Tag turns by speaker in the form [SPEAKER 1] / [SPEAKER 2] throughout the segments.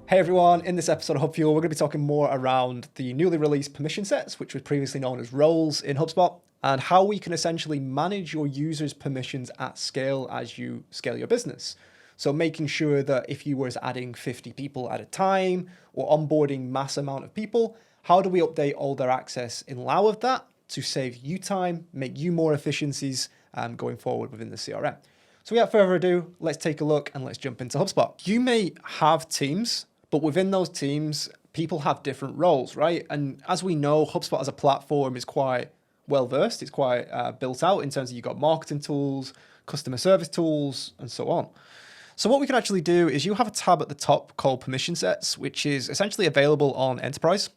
[SPEAKER 1] Hey everyone, in this episode of HubFuel, we're going to be talking more around the newly released permission sets, which was previously known as roles in HubSpot, and how we can essentially manage your users' permissions at scale as you scale your business. So making sure that if you were adding 50 people at a time or onboarding mass amount of people, how do we update all their access in lieu of that to save you time, make you more efficiencies going forward within the CRM. So without further ado, let's take a look and let's jump into HubSpot. You may have teams, but within those teams, people have different roles, right? And as we know, HubSpot as a platform is quite well-versed. It's quite built out in terms of you've got marketing tools, customer service tools, and so on. So what we can actually do is you have a tab at the top called permission sets, which is essentially available on Enterprise,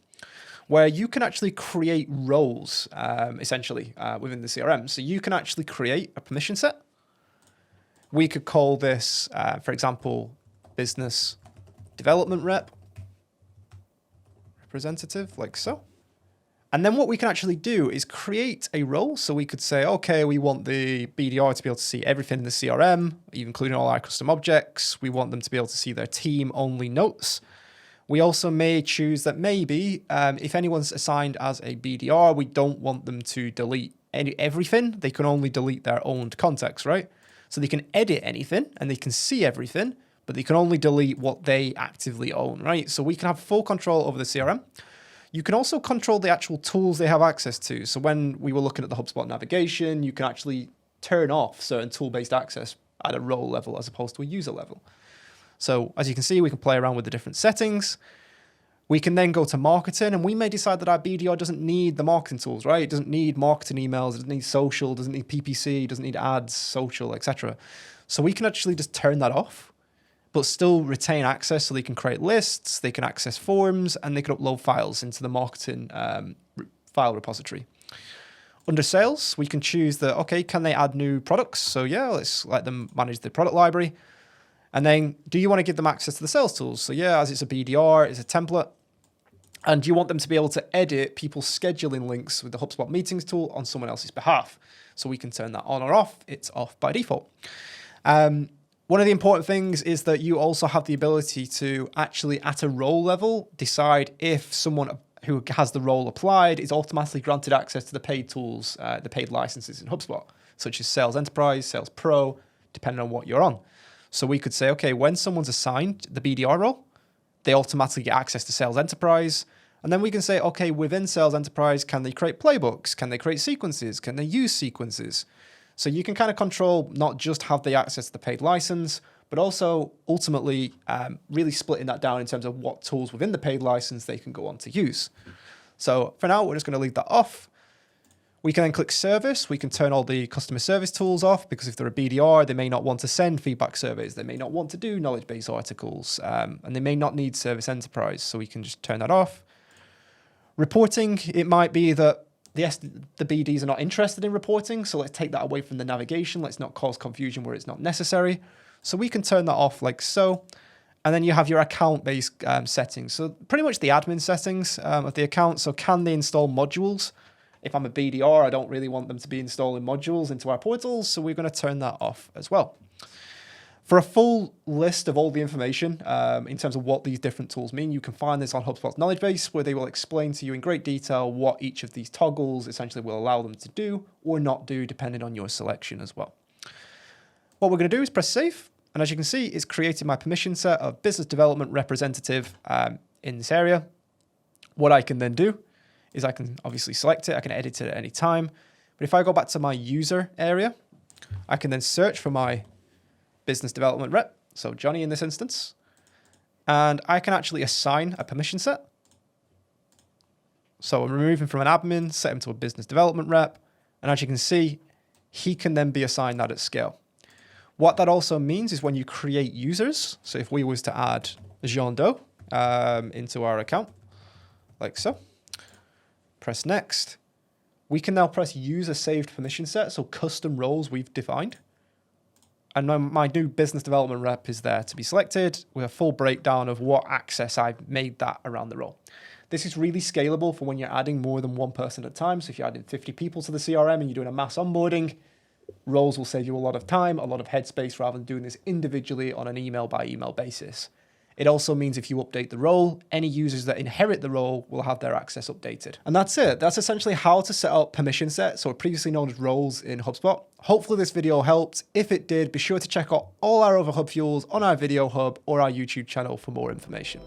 [SPEAKER 1] where you can actually create roles, essentially, within the CRM. So you can actually create a permission set. We could call this, for example, business development representative, like so. And then what we can actually do is create a role. So we could say, okay, we want the BDR to be able to see everything in the CRM, including all our custom objects. We want them to be able to see their team-only notes. We also may choose that maybe if anyone's assigned as a BDR, we don't want them to delete everything. They can only delete their owned contacts, right? So they can edit anything and they can see everything, but they can only delete what they actively own, right? So we can have full control over the CRM. You can also control the actual tools they have access to. So when we were looking at the HubSpot navigation, you can actually turn off certain tool-based access at a role level as opposed to a user level. So as you can see, we can play around with the different settings. We can then go to marketing, and we may decide that our BDR doesn't need the marketing tools, right? It doesn't need marketing emails, it doesn't need social, doesn't need PPC, doesn't need ads, social, etc. So we can actually just turn that off, but still retain access so they can create lists, they can access forms, and they can upload files into the marketing file repository. Under sales, we can choose that, okay, can they add new products? So yeah, let's let them manage the product library. And then do you want to give them access to the sales tools? So yeah, as it's a BDR, it's a template. And do you want them to be able to edit people's scheduling links with the HubSpot meetings tool on someone else's behalf? So we can turn that on or off. It's off by default. One of the important things is that you also have the ability to actually, at a role level, decide if someone who has the role applied is automatically granted access to the paid tools, the paid licenses in HubSpot, such as Sales Enterprise, Sales Pro, depending on what you're on. So we could say, okay, when someone's assigned the BDR role, they automatically get access to Sales Enterprise. And then we can say, okay, within Sales Enterprise, can they create playbooks? Can they create sequences? Can they use sequences? So you can kind of control not just have they access to the paid license, but also ultimately really splitting that down in terms of what tools within the paid license they can go on to use. So for now, we're just going to leave that off. We can then click service. We can turn all the customer service tools off because if they're a BDR, they may not want to send feedback surveys. They may not want to do knowledge base articles, and they may not need Service Enterprise. So we can just turn that off. Reporting, it might be that the BDs are not interested in reporting. So let's take that away from the navigation. Let's not cause confusion where it's not necessary. So we can turn that off like so. And then you have your account-based settings. So pretty much the admin settings of the account. So can they install modules? If I'm a BDR, I don't really want them to be installing modules into our portals, so we're going to turn that off as well. For a full list of all the information in terms of what these different tools mean, you can find this on HubSpot's knowledge base, where they will explain to you in great detail what each of these toggles essentially will allow them to do or not do, depending on your selection as well. What we're going to do is press save, and as you can see, it's created my permission set of business development representative in this area. What I can then do is I can obviously select it. I can edit it at any time. But if I go back to my user area, I can then search for my business development rep, so Johnny in this instance, and I can actually assign a permission set. So I'm removing from an admin, set him to a business development rep, and as you can see, he can then be assigned that at scale. What that also means is when you create users, so if we was to add Jean Doe into our account, like so, press next. We can now press use a saved permission set, so custom roles we've defined. And my new business development rep is there to be selected with a full breakdown of what access I've made that around the role. This is really scalable for when you're adding more than one person at a time. So if you're adding 50 people to the CRM and you're doing a mass onboarding, roles will save you a lot of time, a lot of headspace rather than doing this individually on an email by email basis. It also means if you update the role, any users that inherit the role will have their access updated. And that's it. That's essentially how to set up permission sets, or previously known as roles, in HubSpot. Hopefully this video helped. If it did, be sure to check out all our other Hub Fuels on our Video Hub or our YouTube channel for more information.